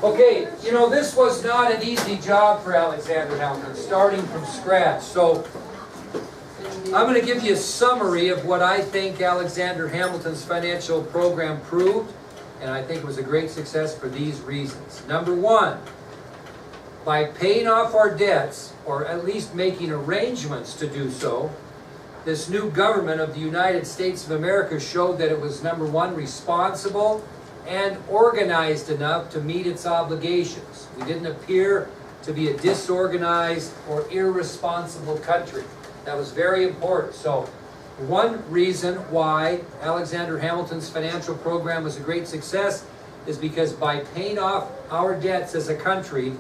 Okay, you know, this was not an easy job for Alexander Hamilton, starting from scratch. So I'm going to give you a summary of what I think Alexander Hamilton's financial program proved, and I think it was a great success for these reasons. Number one, by paying off our debts, or at least making arrangements to do so, this new government of the United States of America showed that it was, number one, responsible and organized enough to meet its obligations. We didn't appear to be a disorganized or irresponsible country. That was very important. So one reason why Alexander Hamilton's financial program was a great success is because by paying off our debts as a country,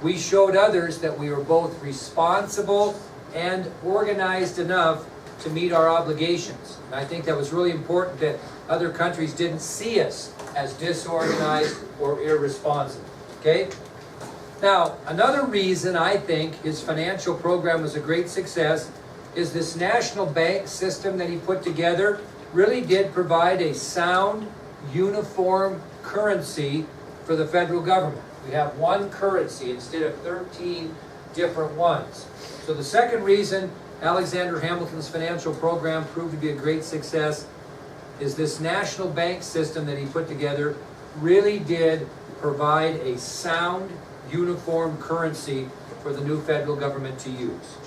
we showed others that we were both responsible and organized enough to meet our obligations. And I think that was really important, that other countries didn't see us as disorganized or irresponsible. Okay? Now, another reason I think his financial program was a great success is this national bank system that he put together really did provide a sound, uniform currency for the federal government. We have one currency instead of 13 different ones. So the second reason Alexander Hamilton's financial program proved to be a great success is this national bank system that he put together really did provide a sound, uniform currency for the new federal government to use.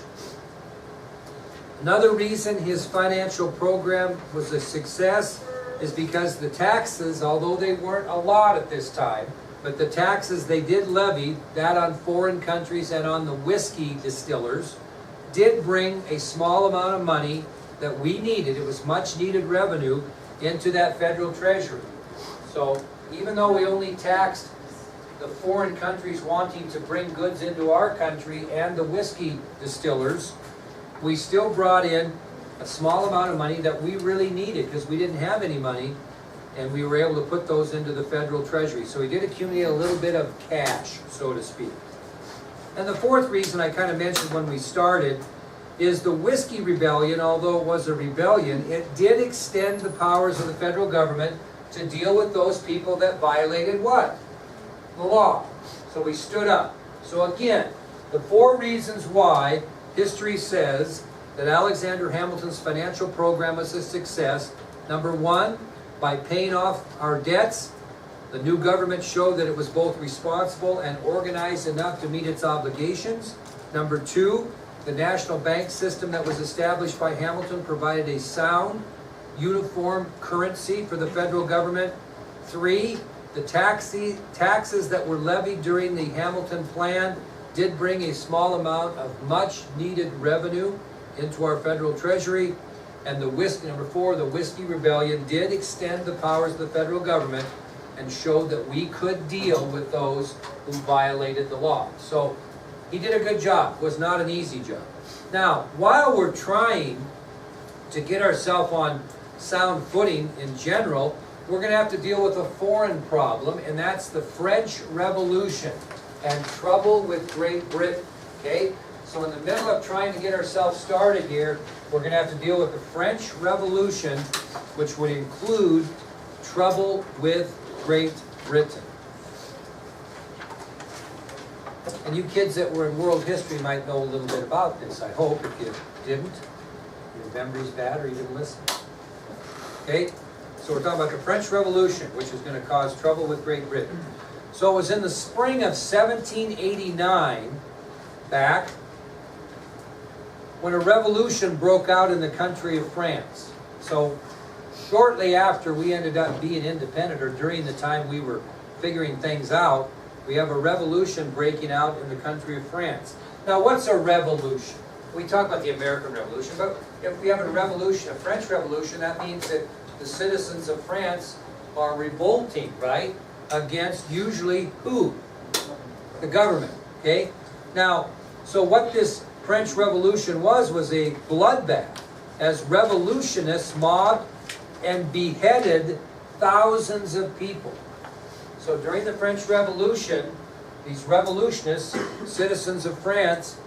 Another reason his financial program was a success is because the taxes, although they weren't a lot at this time, but the taxes they did levy, that on foreign countries and on the whiskey distillers, did bring a small amount of money that we needed. It was much needed revenue into that federal treasury. So even though we only taxed the foreign countries wanting to bring goods into our country and the whiskey distillers, we still brought in a small amount of money that we really needed because we didn't have any money, and we were able to put those into the federal treasury. So we did accumulate a little bit of cash, so to speak. And the fourth reason I kind of mentioned when we started is the Whiskey Rebellion. Although it was a rebellion, it did extend the powers of the federal government to deal with those people that violated what? The law. So we stood up. So again, the four reasons why history says that Alexander Hamilton's financial program was a success. Number one, by paying off our debts, the new government showed that it was both responsible and organized enough to meet its obligations. Number two, the national bank system that was established by Hamilton provided a sound, uniform currency for the federal government. Three, the taxes that were levied during the Hamilton plan did bring a small amount of much needed revenue into our federal treasury. And number four, the Whiskey Rebellion did extend the powers of the federal government and showed that we could deal with those who violated the law. So he did a good job. It was not an easy job. Now, while we're trying to get ourselves on sound footing in general, we're going to have to deal with a foreign problem, and that's the French Revolution and trouble with Great Britain. Okay? So in the middle of trying to get ourselves started here, we're going to have to deal with the French Revolution, which would include trouble with Great Britain. And you kids that were in world history might know a little bit about this, I hope. If you didn't, your memory's bad or you didn't listen. Okay? So we're talking about the French Revolution, which is going to cause trouble with Great Britain. So it was in the spring of 1789, back, when a revolution broke out in the country of France. So shortly after we ended up being independent, or during the time we were figuring things out, we have a revolution breaking out in the country of France. Now, what's a revolution? We talk about the American Revolution, but if we have a revolution, a French Revolution, that means that the citizens of France are revolting, right? Against usually who? The government, okay? Now, so what this French Revolution was a bloodbath, as revolutionists mobbed and beheaded thousands of people. So during the French Revolution, these revolutionists, citizens of France,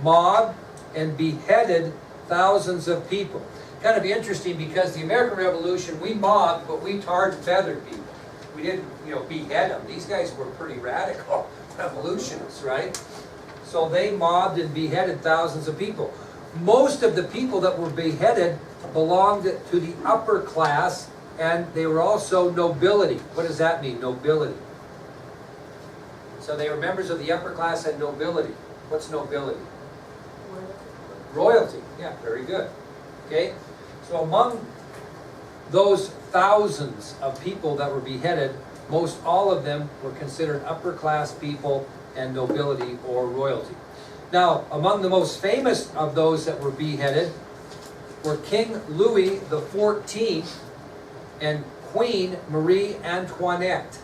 mobbed and beheaded thousands of people. Kind of interesting because the American Revolution, we mobbed, but we tarred and feathered people. we didn't, behead them. These guys were pretty radical revolutionists, right? So they mobbed and beheaded thousands of people. Most of the people that were beheaded belonged to the upper class, and they were also nobility. What does that mean, nobility? So they were members of the upper class and nobility. What's nobility? Royalty. Yeah, very good. Okay? So among those thousands of people that were beheaded, most all of them were considered upper class people and nobility or royalty. Now, among the most famous of those that were beheaded were King Louis XIV and Queen Marie Antoinette.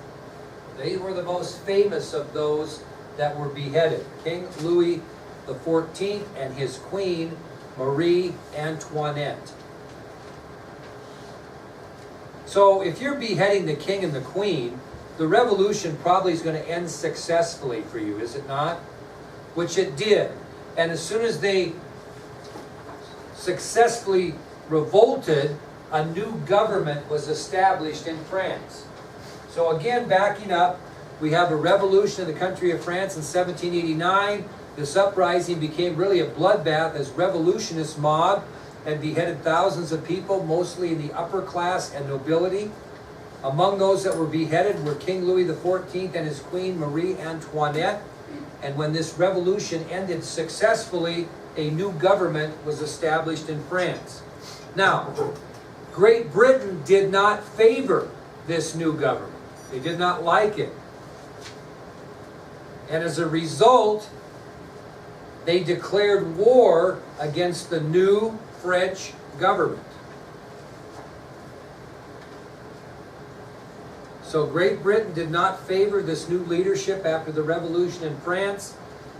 They were the most famous of those that were beheaded. King Louis XIV and his queen Marie Antoinette. So if you're beheading the king and the queen, the revolution probably is going to end successfully for you, is it not? Which it did. And as soon as they successfully revolted, a new government was established in France. So again, backing up, we have a revolution in the country of France in 1789. This uprising became really a bloodbath as revolutionists mobbed and beheaded thousands of people, mostly in the upper class and nobility. Among those that were beheaded were King Louis XIV and his queen Marie Antoinette. And when this revolution ended successfully, a new government was established in France. Now, Great Britain did not favor this new government. They did not like it. And as a result, they declared war against the new French government. So Great Britain did not favor this new leadership after the revolution in France,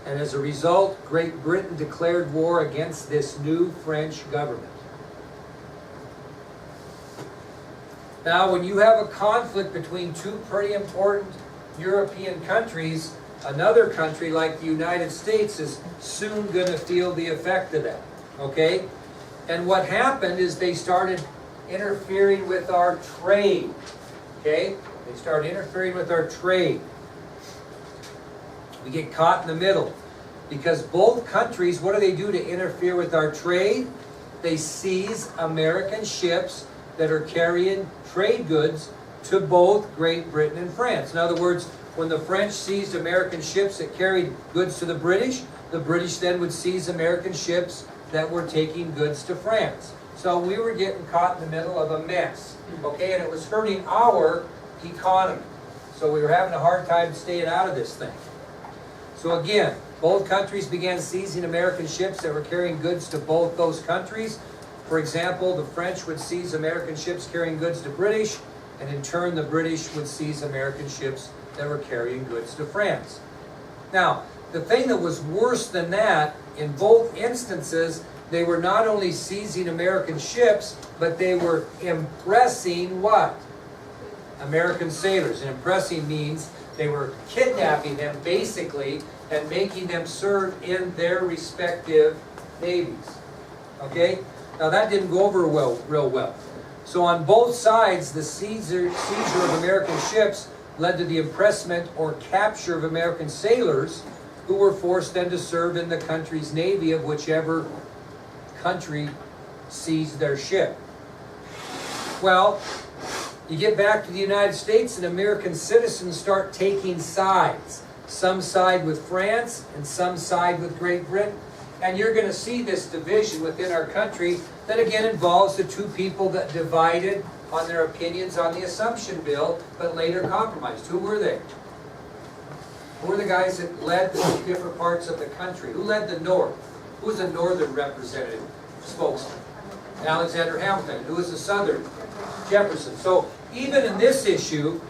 and as a result, Great Britain declared war against this new French government. Now, when you have a conflict between two pretty important European countries, another country like the United States is soon going to feel the effect of that, okay? And what happened is they started interfering with our trade, okay? They started interfering with our trade. We get caught in the middle because both countries, what do to interfere with our trade? They seize American ships that are carrying trade goods to both Great Britain and France. In other words, when the French seized American ships that carried goods to the British then would seize American ships that were taking goods to France. So we were getting caught in the middle of a mess, okay? And it was hurting our economy. So we were having a hard time staying out of this thing. So again, both countries began seizing American ships that were carrying goods to both those countries. For example, the French would seize American ships carrying goods to British, and in turn the British would seize American ships that were carrying goods to France. Now, the thing that was worse than that, in both instances, they were not only seizing American ships, but they were impressing what? American sailors. And impressing means they were kidnapping them, basically, and making them serve in their respective navies. Okay? Now, that didn't go over real well. So on both sides, the seizure of American ships led to the impressment or capture of American sailors who were forced then to serve in the country's navy of whichever country seized their ship. Well, you get back to the United States and American citizens start taking sides. Some side with France and some side with Great Britain. And you're going to see this division within our country that again involves the two people that divided on their opinions on the Assumption Bill, but later compromised. Who were they? Who were the guys that led the different parts of the country? Who led the North? Who was the Northern representative, spokesman? Alexander Hamilton. Who was the Southern? Jefferson. So even in this issue,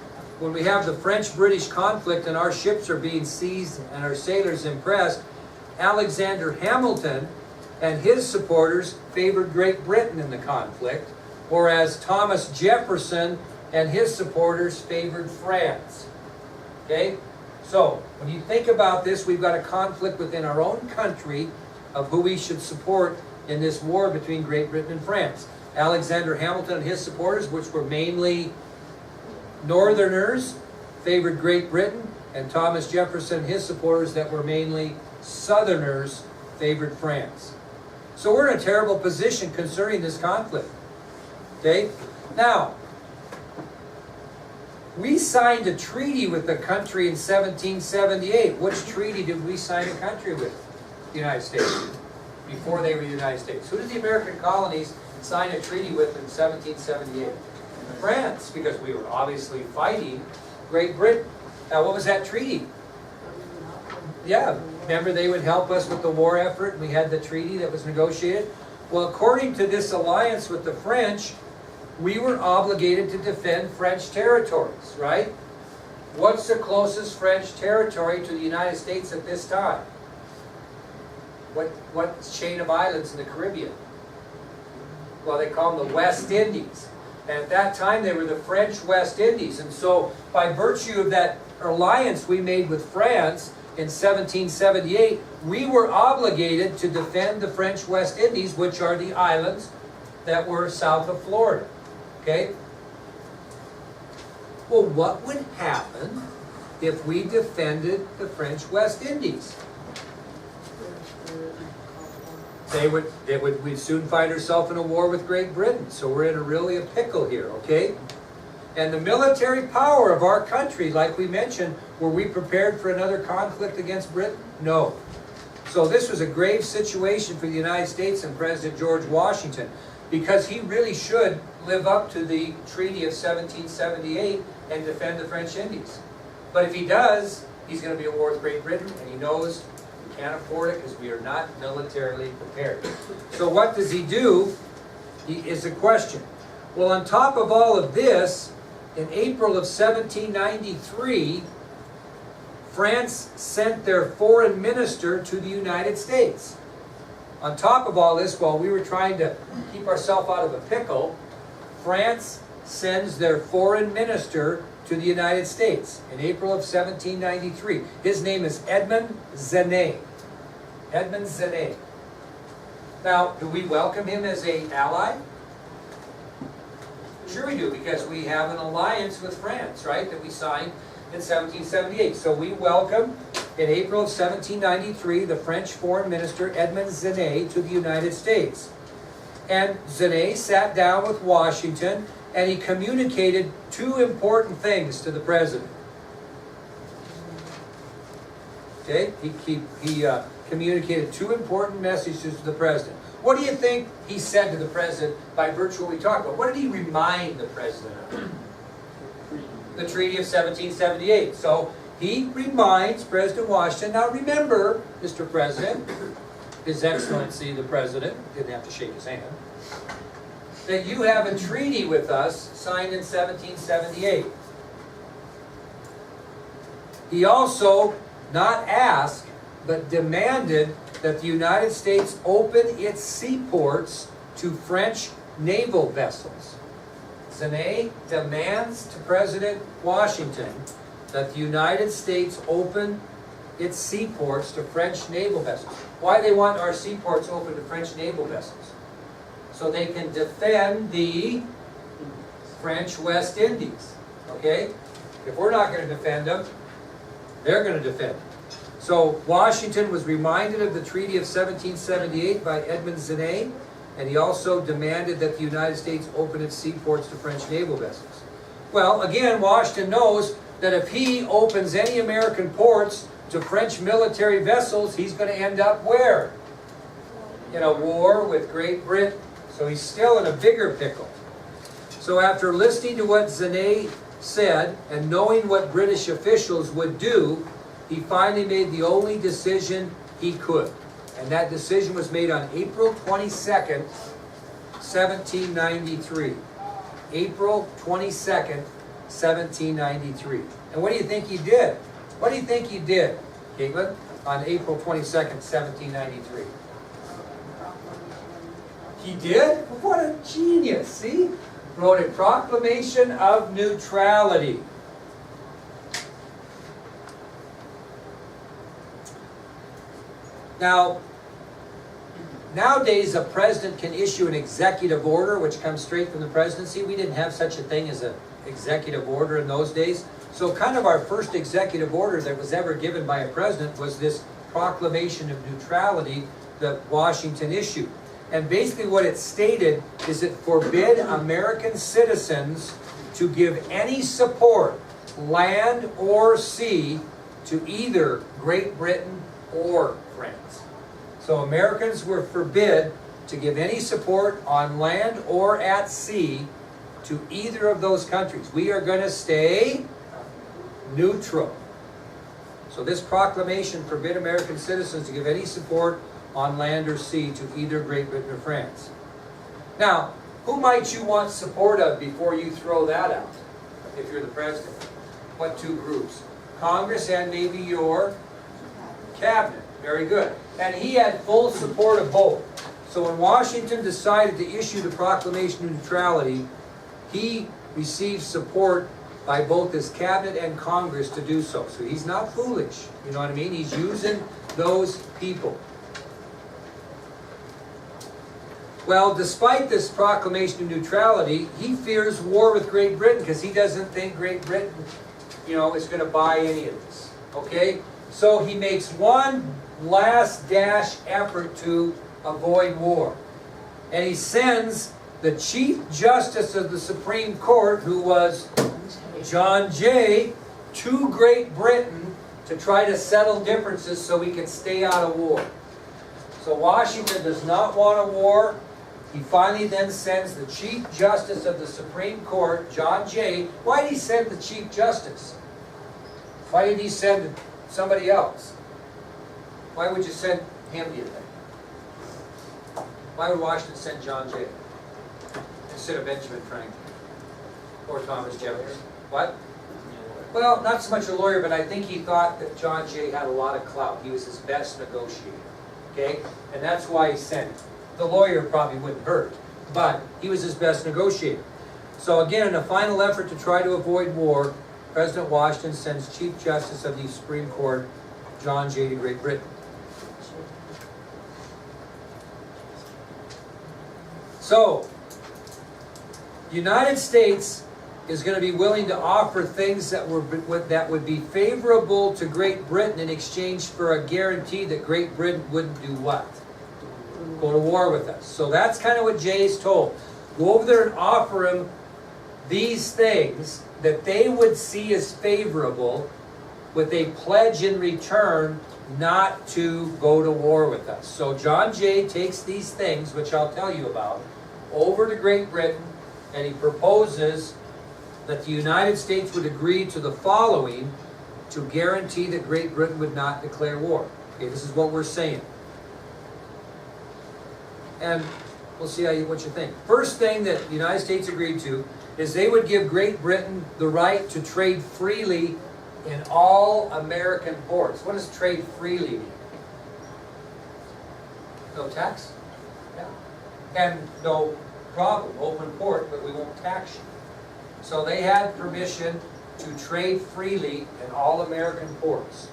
when we have the French-British conflict and our ships are being seized and our sailors impressed, Alexander Hamilton and his supporters favored Great Britain in the conflict, whereas Thomas Jefferson and his supporters favored France. Okay? So, when you think about this, we've got a conflict within our own country of who we should support in this war between Great Britain and France. Alexander Hamilton and his supporters, which were mainly Northerners favored Great Britain, and Thomas Jefferson, his supporters that were mainly Southerners, favored France. So we're in a terrible position concerning this conflict. Okay? Now, we signed a treaty with the country in 1778. Which treaty did we sign a country with? The United States. Before they were the United States. Who did the American colonies sign a treaty with in 1778? France, because we were obviously fighting Great Britain. Now, what was that treaty? Yeah, remember they would help us with the war effort, and we had the treaty that was negotiated? Well, according to this alliance with the French, we were obligated to defend French territories, right? What's the closest French territory to the United States at this time? What chain of islands in the Caribbean? Well, they call them the West Indies. And at that time, they were the French West Indies. And so, by virtue of that alliance we made with France in 1778, we were obligated to defend the French West Indies, which are the islands that were south of Florida. Okay? Well, what would happen if we defended the French West Indies? We'd soon find ourselves in a war with Great Britain. So we're in really a pickle here, okay? And the military power of our country, like we mentioned, were we prepared for another conflict against Britain? No. So this was a grave situation for the United States and President George Washington, because he really should live up to the Treaty of 1778 and defend the French Indies. But if he does, he's going to be at war with Great Britain, and he knows we can't afford it because we are not militarily prepared. So what does he do? Is the question. Well, on top of all of this, in April of 1793, France sent their foreign minister to the United States. On top of all this, while we were trying to keep ourselves out of a pickle, France sends their foreign minister to the United States in April of 1793. His name is Edmond Genet. Edmond Genet. Now, do we welcome him as an ally? Sure we do, because we have an alliance with France, right, that we signed in 1778. So we welcome, in April of 1793, the French Foreign Minister Edmond Genet to the United States. And Genet sat down with Washington, and he communicated two important things to the President. Okay, he communicated two important messages to the President. What do you think he said to the President by virtue of what we talked about? What did he remind the President of? The Treaty of 1778. So he reminds President Washington, now remember, Mr. President, His Excellency the President, didn't have to shake his hand, that you have a treaty with us signed in 1778. He also not asked, but demanded that the United States open its seaports to French naval vessels. Genet demands to President Washington that the United States open its seaports to French naval vessels. Why do they want our seaports open to French naval vessels? So they can defend the French West Indies. Okay? If we're not going to defend them, they're going to defend them. So Washington was reminded of the Treaty of 1778 by Edmond Genet, and he also demanded that the United States open its seaports to French naval vessels. Well, again, Washington knows that if he opens any American ports to French military vessels, he's going to end up where? In a war with Great Britain. So he's still in a bigger pickle. So after listening to what Genet said and knowing what British officials would do, he finally made the only decision he could. And that decision was made on April 22nd, 1793. April 22nd, 1793. And what do you think he did? What do you think he did, Caitlin, on April 22nd, 1793? He did? What a genius, see? Wrote a proclamation of neutrality. Now, nowadays a president can issue an executive order which comes straight from the presidency. We didn't have such a thing as an executive order in those days. So kind of our first executive order that was ever given by a president was this Proclamation of Neutrality that Washington issued. And basically what it stated is it forbid American citizens to give any support, land or sea, to either Great Britain or France. So Americans were forbid to give any support on land or at sea to either of those countries. We are going to stay neutral. So this proclamation forbid American citizens to give any support on land or sea to either Great Britain or France. Now, who might you want support of before you throw that out, if you're the president? What two groups? Congress and maybe your cabinet. Very good. And he had full support of both. So when Washington decided to issue the Proclamation of Neutrality, he received support by both his cabinet and Congress to do so. So he's not foolish, you know what I mean? He's using those people. Well, despite this Proclamation of Neutrality, he fears war with Great Britain because he doesn't think Great Britain, you know, is going to buy any of this. Okay? So he makes one last dash effort to avoid war. And he sends the Chief Justice of the Supreme Court, who was John Jay, to Great Britain to try to settle differences so we can stay out of war. So Washington does not want a war. He finally then sends the Chief Justice of the Supreme Court, John Jay. Why did he send the Chief Justice? Why didn't he send somebody else? Why would you send him, do you think? Why would Washington send John Jay instead of Benjamin Franklin or Thomas Jefferson? What? Well, not so much a lawyer, but I think he thought that John Jay had a lot of clout. He was his best negotiator. Okay? And that's why he sent him. The lawyer probably wouldn't hurt, but he was his best negotiator. So again, in a final effort to try to avoid war, President Washington sends Chief Justice of the Supreme Court, John Jay, to Great Britain. So, the United States is going to be willing to offer things that would be favorable to Great Britain in exchange for a guarantee that Great Britain wouldn't do what? Go to war with us. So that's kind of what Jay's told. Go over there and offer him these things that they would see as favorable with a pledge in return not to go to war with us. So John Jay takes these things, which I'll tell you about, over to Great Britain, and he proposes that the United States would agree to the following to guarantee that Great Britain would not declare war. Okay, this is what we're saying. And we'll see what you think. First thing that the United States agreed to is they would give Great Britain the right to trade freely in all American ports. What does trade freely mean? No tax? Yeah. And no problem, open port, but we won't tax you. So they had permission to trade freely in all American ports.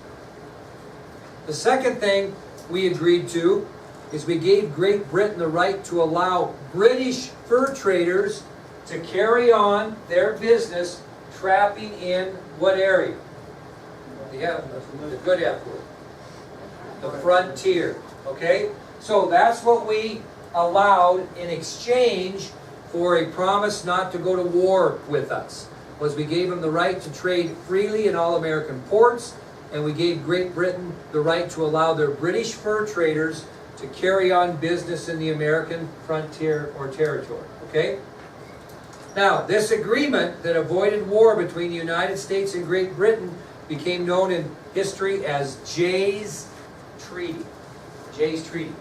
The second thing we agreed to is we gave Great Britain the right to allow British fur traders to carry on their business trapping in what area? The good F word. The frontier. Okay? So that's what we allowed in exchange for a promise not to go to war with us. Was we gave them the right to trade freely in all American ports, and we gave Great Britain the right to allow their British fur traders to carry on business in the American frontier or territory. Okay? Now, this agreement that avoided war between the United States and Great Britain became known in history as Jay's Treaty. Jay's Treaty.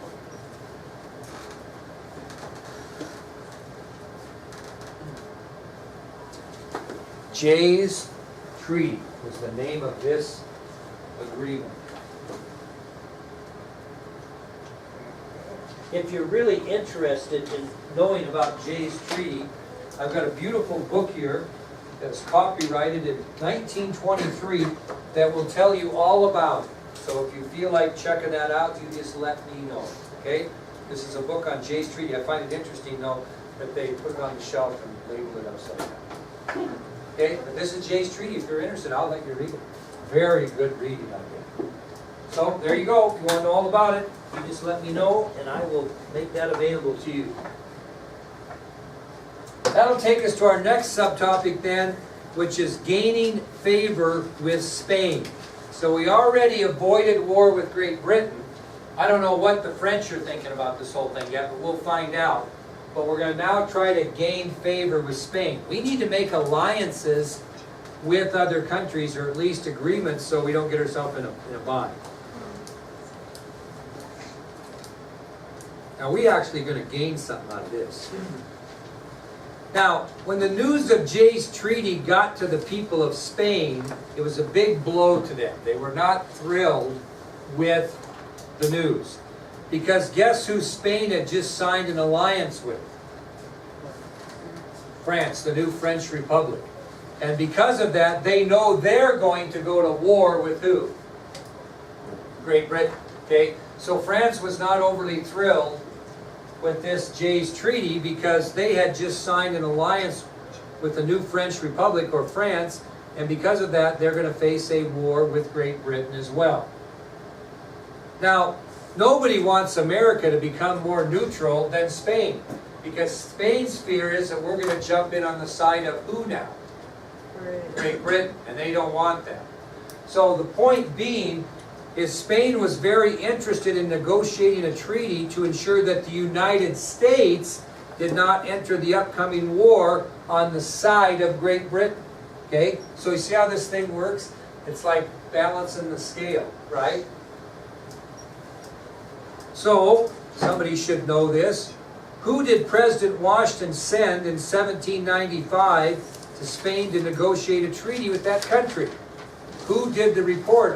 Jay's Treaty was the name of this agreement. If you're really interested in knowing about Jay's Treaty, I've got a beautiful book here that's copyrighted in 1923 that will tell you all about it. So if you feel like checking that out, you just let me know. Okay? This is a book on Jay's Treaty. I find it interesting, though, that they put it on the shelf and label it upside down. Okay, but this is Jay's Treaty. If you're interested, I'll let you read it. Very good reading out there. So, there you go. If you want to know all about it, you just let me know, and I will make that available to you. That'll take us to our next subtopic then, which is gaining favor with Spain. So we already avoided war with Great Britain. I don't know what the French are thinking about this whole thing yet, but we'll find out. But we're going to now try to gain favor with Spain. We need to make alliances with other countries, or at least agreements, so we don't get ourselves in a bind. Now we're actually going to gain something out of this. Now, when the news of Jay's Treaty got to the people of Spain, it was a big blow to them. They were not thrilled with the news. Because guess who Spain had just signed an alliance with? France, the new French Republic. And because of that, they know they're going to go to war with who? Great Britain. Okay? So France was not overly thrilled with this Jay's Treaty because they had just signed an alliance with the new French Republic, or France, and because of that, they're going to face a war with Great Britain as well. Now, nobody wants America to become more neutral than Spain, because Spain's fear is that we're going to jump in on the side of who now? Great Britain, and they don't want that. So the point being is Spain was very interested in negotiating a treaty to ensure that the United States did not enter the upcoming war on the side of Great Britain. Okay? So you see how this thing works? It's like balancing the scale, right? So, somebody should know this. Who did President Washington send in 1795 to Spain to negotiate a treaty with that country? Who did the report?